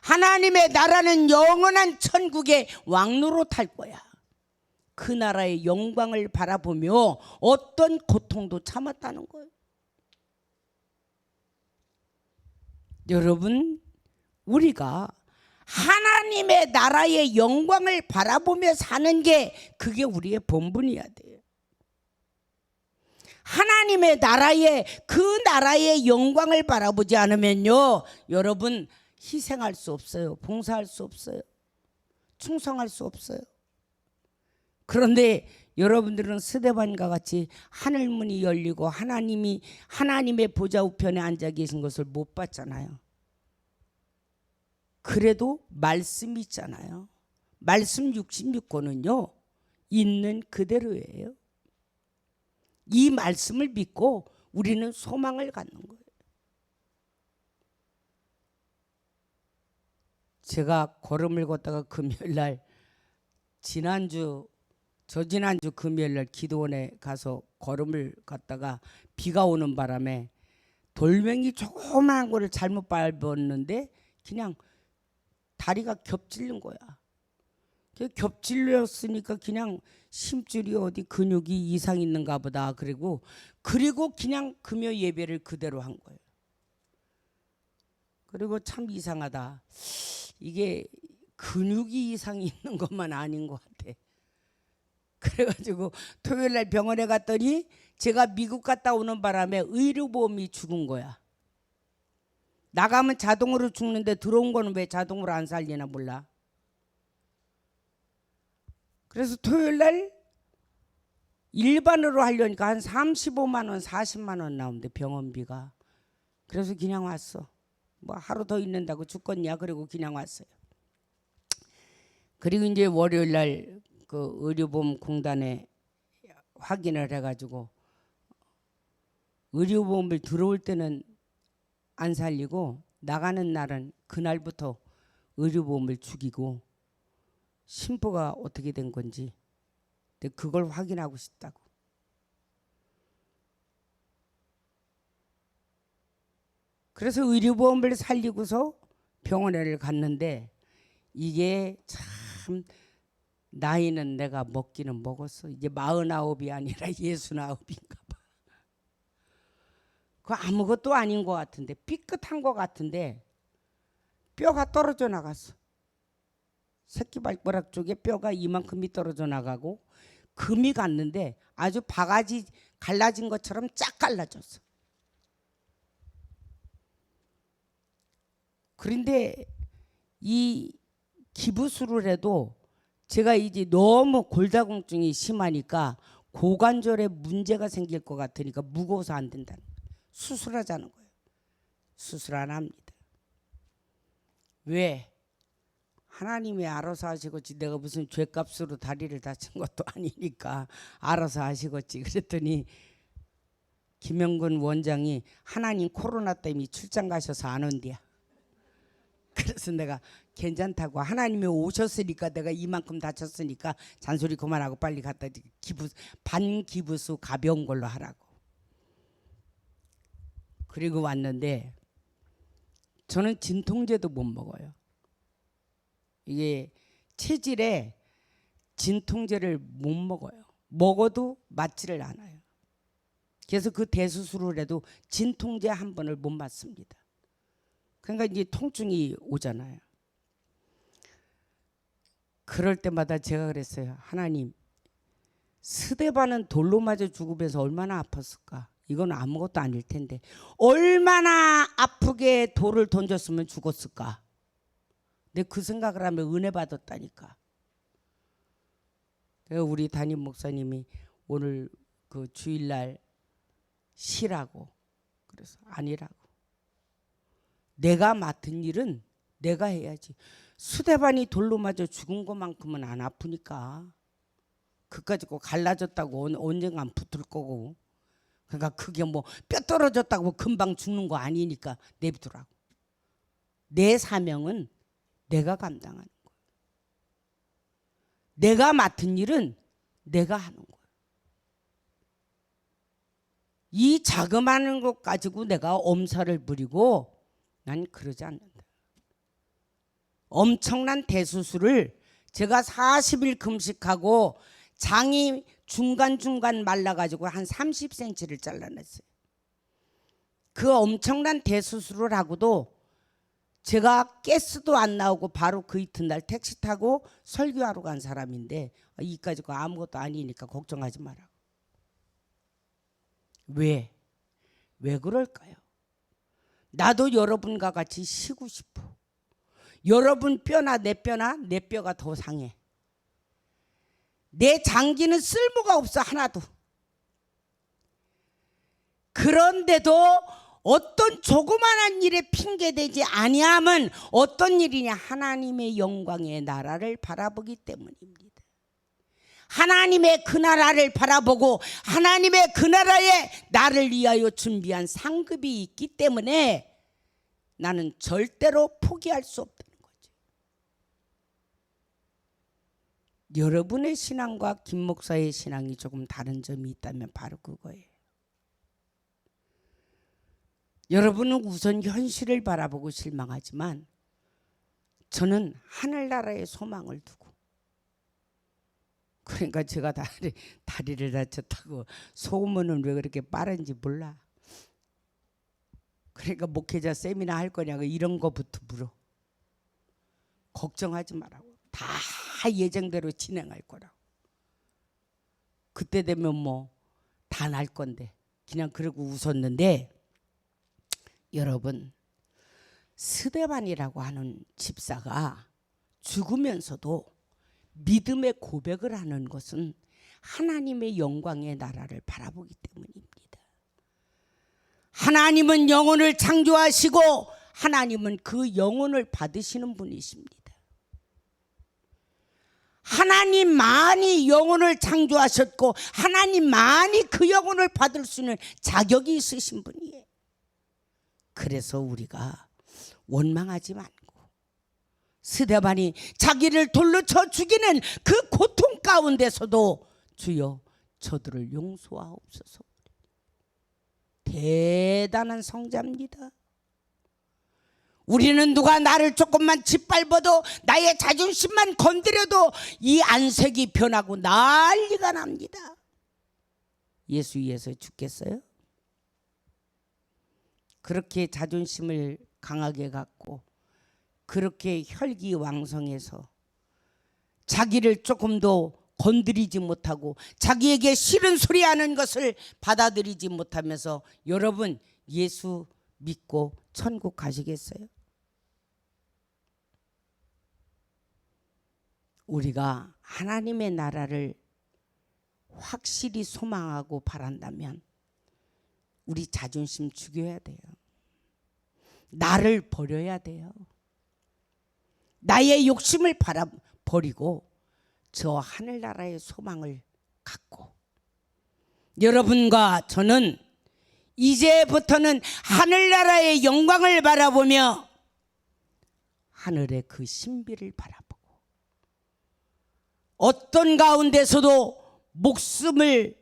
하나님의 나라는 영원한 천국의 왕로로 탈 거야. 그 나라의 영광을 바라보며 어떤 고통도 참았다는 거예요. 여러분 우리가 하나님의 나라의 영광을 바라보며 사는 게 그게 우리의 본분이어야 돼요. 하나님의 나라의 그 나라의 영광을 바라보지 않으면요 여러분 희생할 수 없어요. 봉사할 수 없어요. 충성할 수 없어요. 그런데 여러분들은 스데반과 같이 하늘문이 열리고 하나님의 보좌 우편에 앉아 계신 것을 못 봤잖아요. 그래도 말씀이 있잖아요. 말씀 66권은요 있는 그대로예요. 이 말씀을 믿고 우리는 소망을 갖는 거예요. 제가 걸음을 걷다가 금요일날 저지난주 금요일날 기도원에 가서 걸음을 걷다가 비가 오는 바람에 돌멩이 조그마한 거를 잘못 밟았는데 그냥 다리가 겹질린 거야. 겹질렸으니까 그냥 심줄이 어디 근육이 이상 있는가 보다. 그리고 그냥 금요 예배를 그대로 한 거예요. 그리고 참 이상하다. 이게 근육이 이상이 있는 것만 아닌 것 같아. 그래가지고 토요일날 병원에 갔더니 제가 미국 갔다 오는 바람에 의료보험이 죽은 거야. 나가면 자동으로 죽는데 들어온 거는 왜 자동으로 안 살리나 몰라. 그래서 토요일날 일반으로 하려니까 한 35만 원 40만 원 나온대 병원비가. 그래서 그냥 왔어. 뭐 하루 더 있는다고 죽겠냐 그리고 그냥 왔어요. 그리고 이제 월요일날 그 의료보험 공단에 확인을 해가지고 의료보험을 들어올 때는 안 살리고 나가는 날은 그날부터 의료보험을 죽이고 심보가 어떻게 된 건지 그걸 확인하고 싶다고. 그래서 의료보험을 살리고서 병원에 갔는데 이게 참 나이는 내가 먹기는 먹었어. 이제 49이 아니라 69인가 봐. 그 아무것도 아닌 것 같은데, 삐끗한 것 같은데 뼈가 떨어져 나갔어. 새끼발가락 쪽에 뼈가 이만큼이 떨어져 나가고 금이 갔는데 아주 바가지 갈라진 것처럼 쫙 갈라졌어. 그런데 이 기부술을 해도 제가 이제 너무 골다공증이 심하니까 고관절에 문제가 생길 것 같으니까 무거워서 안 된다는 거예요. 수술하자는 거예요. 수술 안 합니다. 왜? 하나님이 알아서 하시겠지. 내가 무슨 죄값으로 다리를 다친 것도 아니니까 알아서 하시겠지. 그랬더니 김영근 원장이 하나님 코로나 때문에 출장 가셔서 안 온대야. 그래서 내가 괜찮다고, 하나님이 오셨으니까 내가 이만큼 다쳤으니까 잔소리 그만하고 빨리 갖다 기부, 반기부수 가벼운 걸로 하라고. 그리고 왔는데 저는 진통제도 못 먹어요. 이게 체질에 진통제를 못 먹어요. 먹어도 맞지를 않아요. 그래서 그 대수술을 해도 진통제 한 번을 못 맞습니다. 그러니까 이제 통증이 오잖아요. 그럴 때마다 제가 그랬어요. 하나님, 스데반은 돌로 맞아 죽으면서 얼마나 아팠을까? 이건 아무것도 아닐 텐데 얼마나 아프게 돌을 던졌으면 죽었을까? 근데 그 생각을 하면 은혜 받았다니까. 우리 담임 목사님이 오늘 그 주일날 쉬라고, 그래서 아니라고. 내가 맡은 일은 내가 해야지. 수대반이 돌로 맞아 죽은 것만큼은 안 아프니까. 그까짓 거 갈라졌다고 언젠간 붙을 거고. 그러니까 그게 뭐 뼈 떨어졌다고 금방 죽는 거 아니니까 내비두라고. 내 사명은 내가 감당하는 거예요. 내가 맡은 일은 내가 하는 거예요. 이 자그마한 것 가지고 내가 엄살을 부리고 난 그러지 않는다. 엄청난 대수술을 제가 40일 금식하고 장이 중간중간 말라가지고 한 30cm를 잘라냈어요. 그 엄청난 대수술을 하고도 제가 가스도 안 나오고 바로 그 이튿날 택시 타고 설교하러 간 사람인데 이까짓 거 아무것도 아니니까 걱정하지 마라. 왜? 왜 그럴까요? 나도 여러분과 같이 쉬고 싶어. 여러분 뼈나 내 뼈가 더 상해. 내 장기는 쓸모가 없어 하나도. 그런데도 어떤 조그마한 일에 핑계대지 아니함은 어떤 일이냐? 하나님의 영광의 나라를 바라보기 때문입니다. 하나님의 그 나라를 바라보고 하나님의 그 나라에 나를 위하여 준비한 상급이 있기 때문에 나는 절대로 포기할 수 없다는 거죠. 여러분의 신앙과 김 목사의 신앙이 조금 다른 점이 있다면 바로 그거예요. 여러분은 우선 현실을 바라보고 실망하지만 저는 하늘나라의 소망을 두고, 그러니까 제가 다리를 다쳤다고 소문은 왜 그렇게 빠른지 몰라. 그러니까 목회자 세미나 할 거냐고 이런 거부터 물어. 걱정하지 말라고. 다 예정대로 진행할 거라고. 그때 되면 뭐 다 날 건데 그냥 그러고 웃었는데, 여러분, 스데반이라고 하는 집사가 죽으면서도 믿음의 고백을 하는 것은 하나님의 영광의 나라를 바라보기 때문입니다. 하나님은 영혼을 창조하시고 하나님은 그 영혼을 받으시는 분이십니다. 하나님만이 영혼을 창조하셨고 하나님만이 그 영혼을 받을 수 있는 자격이 있으신 분이에요. 그래서 우리가 원망하지 말고 스데반이 자기를 돌로 쳐 죽이는 그 고통 가운데서도 주여 저들을 용서하옵소서. 대단한 성자입니다. 우리는 누가 나를 조금만 짓밟아도, 나의 자존심만 건드려도 이 안색이 변하고 난리가 납니다. 예수 위해서 죽겠어요? 그렇게 자존심을 강하게 갖고 그렇게 혈기왕성해서 자기를 조금도 건드리지 못하고 자기에게 싫은 소리 하는 것을 받아들이지 못하면서 여러분 예수 믿고 천국 가시겠어요? 우리가 하나님의 나라를 확실히 소망하고 바란다면 우리 자존심 죽여야 돼요. 나를 버려야 돼요. 나의 욕심을 버리고 저 하늘나라의 소망을 갖고, 여러분과 저는 이제부터는 하늘나라의 영광을 바라보며 하늘의 그 신비를 바라보고, 어떤 가운데서도 목숨을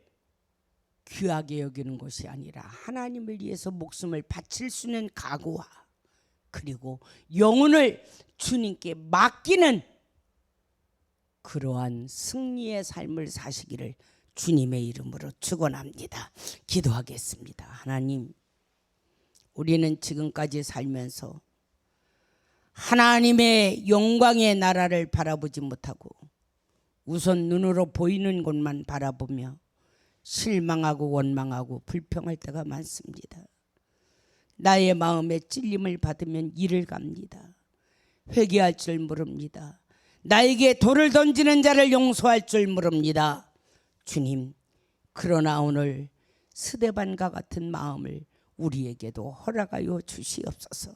귀하게 여기는 것이 아니라 하나님을 위해서 목숨을 바칠 수 있는 각오와, 그리고 영혼을 주님께 맡기는 그러한 승리의 삶을 사시기를 주님의 이름으로 축원합니다. 기도하겠습니다. 하나님, 우리는 지금까지 살면서 하나님의 영광의 나라를 바라보지 못하고 우선 눈으로 보이는 곳만 바라보며 실망하고 원망하고 불평할 때가 많습니다. 나의 마음에 찔림을 받으면 이를 갑니다. 회개할 줄 모릅니다. 나에게 돌을 던지는 자를 용서할 줄 모릅니다. 주님, 그러나 오늘 스데반과 같은 마음을 우리에게도 허락하여 주시옵소서.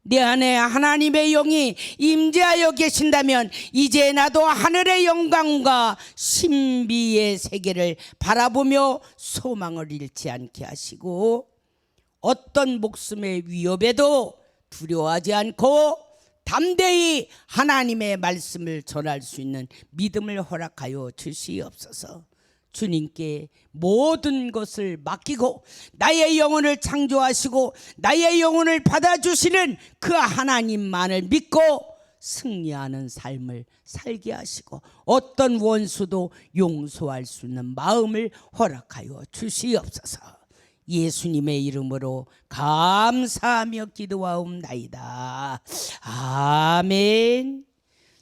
내 안에 하나님의 영이 임재하여 계신다면 이제 나도 하늘의 영광과 신비의 세계를 바라보며 소망을 잃지 않게 하시고, 어떤 목숨의 위협에도 두려워하지 않고 담대히 하나님의 말씀을 전할 수 있는 믿음을 허락하여 주시옵소서. 주님께 모든 것을 맡기고 나의 영혼을 창조하시고 나의 영혼을 받아주시는 그 하나님만을 믿고 승리하는 삶을 살게 하시고 어떤 원수도 용서할 수 있는 마음을 허락하여 주시옵소서. 예수님의 이름으로 감사하며 기도하옵나이다. 아멘.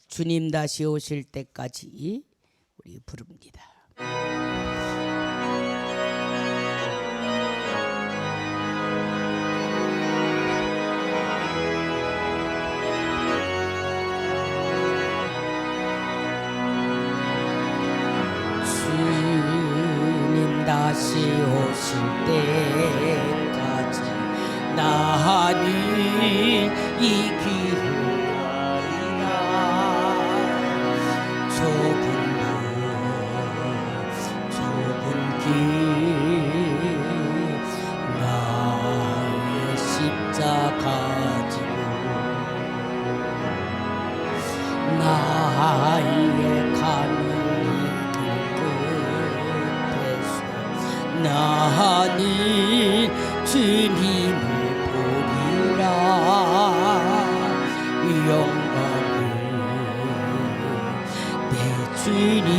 주님 다시 오실 때까지 우리 부릅니다. 주님 다시 오실 때까지 나는 이 길을 가리라. 좁은 길 나의 십자가 지고 나의 가는 길 끝에서 나는 주님을 보리라. 영광을 내 주님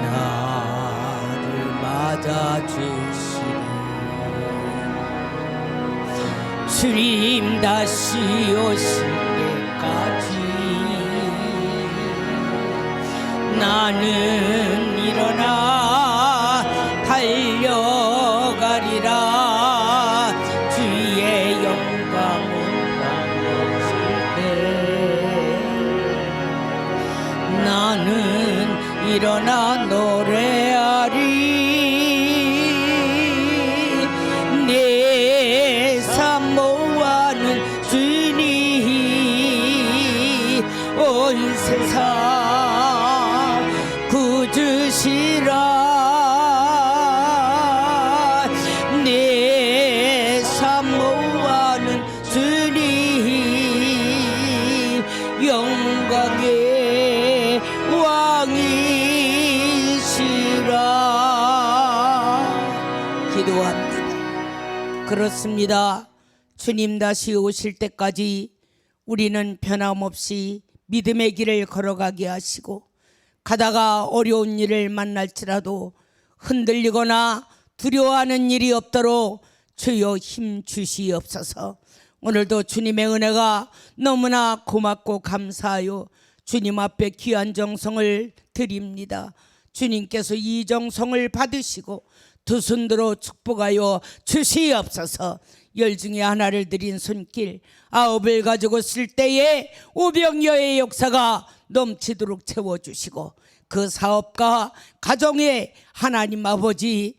나를 맞아주시리. 주님 다시 오실 때까지 나는 일어나 달려가리라. 주의 영광은 받으실 때 나는 일어나 노래하리. 내 사모하는 주님 온 세상 구주시라. 내 사모하는 주님 영광의 왕이시라. 기도합니다. 그렇습니다. 주님 다시 오실 때까지 우리는 변함없이 믿음의 길을 걸어가게 하시고, 가다가 어려운 일을 만날지라도 흔들리거나 두려워하는 일이 없도록 주여 힘 주시옵소서. 오늘도 주님의 은혜가 너무나 고맙고 감사하여 주님 앞에 귀한 정성을 드립니다. 주님께서 이 정성을 받으시고 두 손들어 축복하여 주시옵소서. 열 중에 하나를 드린 손길, 아홉을 가지고 쓸 때에 오병여의 역사가 넘치도록 채워주시고, 그 사업과 가정에 하나님 아버지,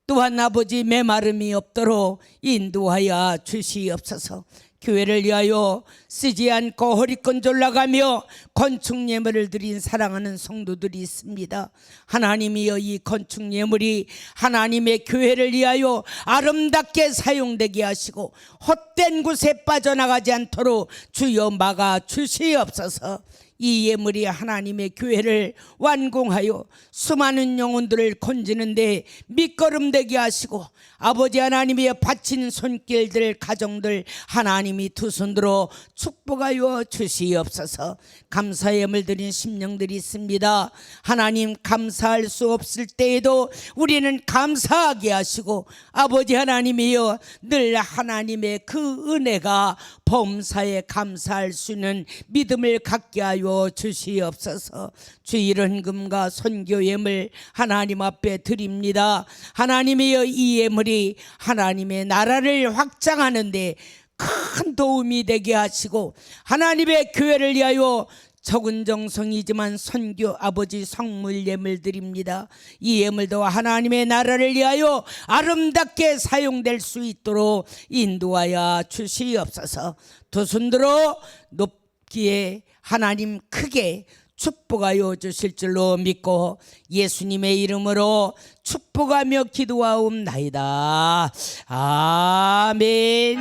또한 아버지 메마름이 없도록 인도하여 주시옵소서. 교회를 위하여 쓰지 않고 허리끈 졸라가며 건축 예물을 드린 사랑하는 성도들이 있습니다. 하나님이여, 이 건축 예물이 하나님의 교회를 위하여 아름답게 사용되게 하시고 헛된 곳에 빠져나가지 않도록 주여 막아 주시옵소서. 이 예물이 하나님의 교회를 완공하여 수많은 영혼들을 건지는데 밑거름되게 하시고, 아버지 하나님의 바친 손길들, 가정들 하나님이 두 손들어 축복하여 주시옵소서. 감사의 예물 드린 심령들이 있습니다. 하나님, 감사할 수 없을 때에도 우리는 감사하게 하시고, 아버지 하나님이여, 늘 하나님의 그 은혜가 범사에 감사할 수 있는 믿음을 갖게 하여 주시옵소서. 주일은 금과 선교 예물 하나님 앞에 드립니다. 하나님이여, 이 예물이 하나님의 나라를 확장하는 데 큰 도움이 되게 하시고, 하나님의 교회를 위하여 적은 정성이지만 선교 아버지 성물 예물 드립니다. 이 예물도 하나님의 나라를 위하여 아름답게 사용될 수 있도록 인도하여 주시옵소서. 두 손들어 높기에 하나님 크게 축복하여 주실 줄로 믿고 예수님의 이름으로 축복하며 기도하옵나이다. 아멘.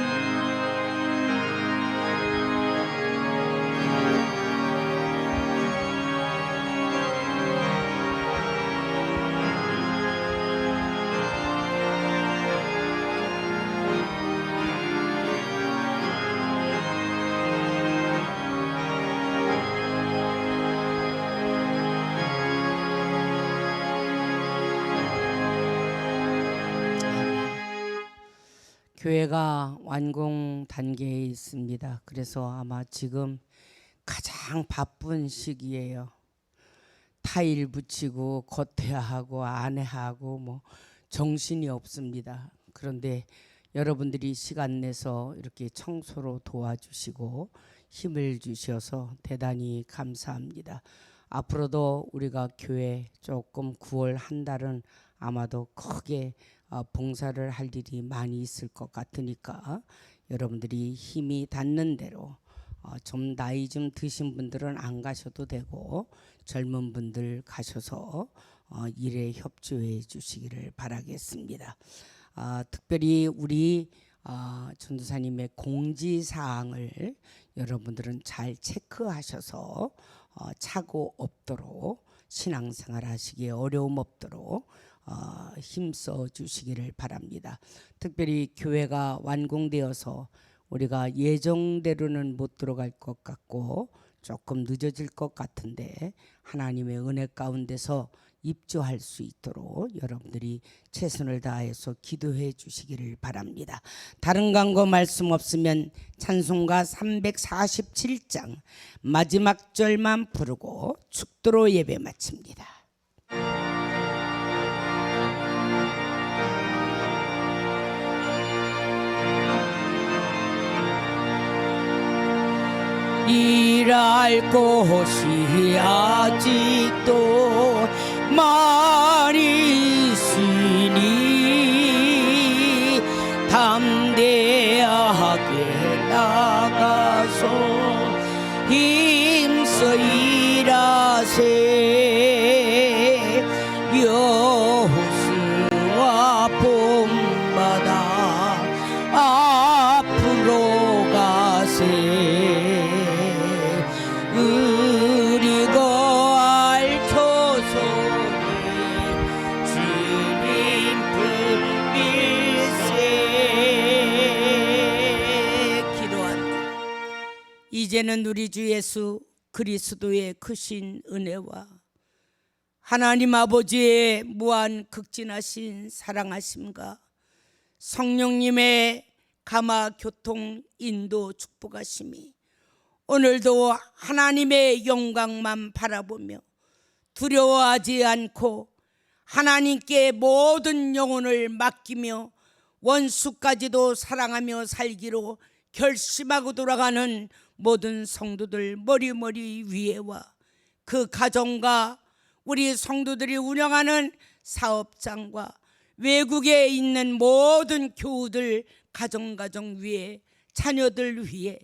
교회가 완공 단계에 있습니다. 그래서 아마 지금 가장 바쁜 시기예요. 타일 붙이고 겉에하고 안에하고 뭐 정신이 없습니다. 그런데 여러분들이 시간 내서 이렇게 청소로 도와주시고 힘을 주셔서 대단히 감사합니다. 앞으로도 우리가 교회 조금 9월 한 달은 아마도 크게 봉사를 할 일이 많이 있을 것 같으니까 여러분들이 힘이 닿는 대로 좀 나이 좀 드신 분들은 안 가셔도 되고 젊은 분들 가셔서 일에 협조해 주시기를 바라겠습니다. 특별히 우리 전도사님의 공지사항을 여러분들은 잘 체크하셔서 착오 없도록 신앙생활 하시기에 어려움 없도록 힘써 주시기를 바랍니다. 특별히 교회가 완공되어서 우리가 예정대로는 못 들어갈 것 같고 조금 늦어질 것 같은데 하나님의 은혜 가운데서 입주할 수 있도록 여러분들이 최선을 다해서 기도해 주시기를 바랍니다. 다른 광고 말씀 없으면 찬송가 347장 마지막 절만 부르고 축도로 예배 마칩니다. 일할 곳이 아직도 많이 있으니 담대하게 나가서 힘써 일하세. 여호수아 본받아 앞으로 가세. 이제는 우리 주 예수 그리스도의 크신 은혜와 하나님 아버지의 무한 극진하신 사랑하심과 성령님의 감화 교통 인도 축복하심이 오늘도 하나님의 영광만 바라보며 두려워하지 않고 하나님께 모든 영혼을 맡기며 원수까지도 사랑하며 살기로 결심하고 돌아가는 모든 성도들 머리머리 위에와 그 가정과 우리 성도들이 운영하는 사업장과 외국에 있는 모든 교우들 가정 위에 자녀들 위에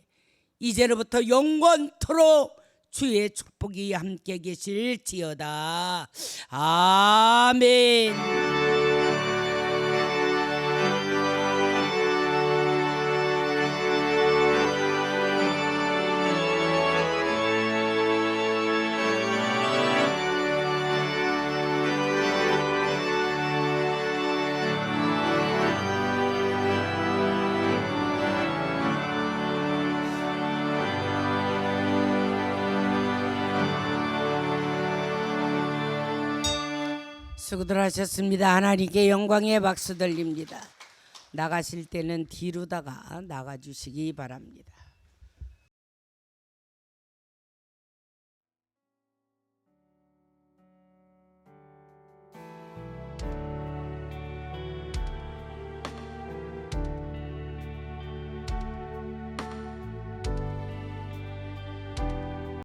이제로부터 영원토록 주의 축복이 함께 계실지어다. 아멘. 수고들 하셨습니다. 하나님께 영광의 박수 들립니다. 나가실 때는 뒤로다가 나가주시기 바랍니다.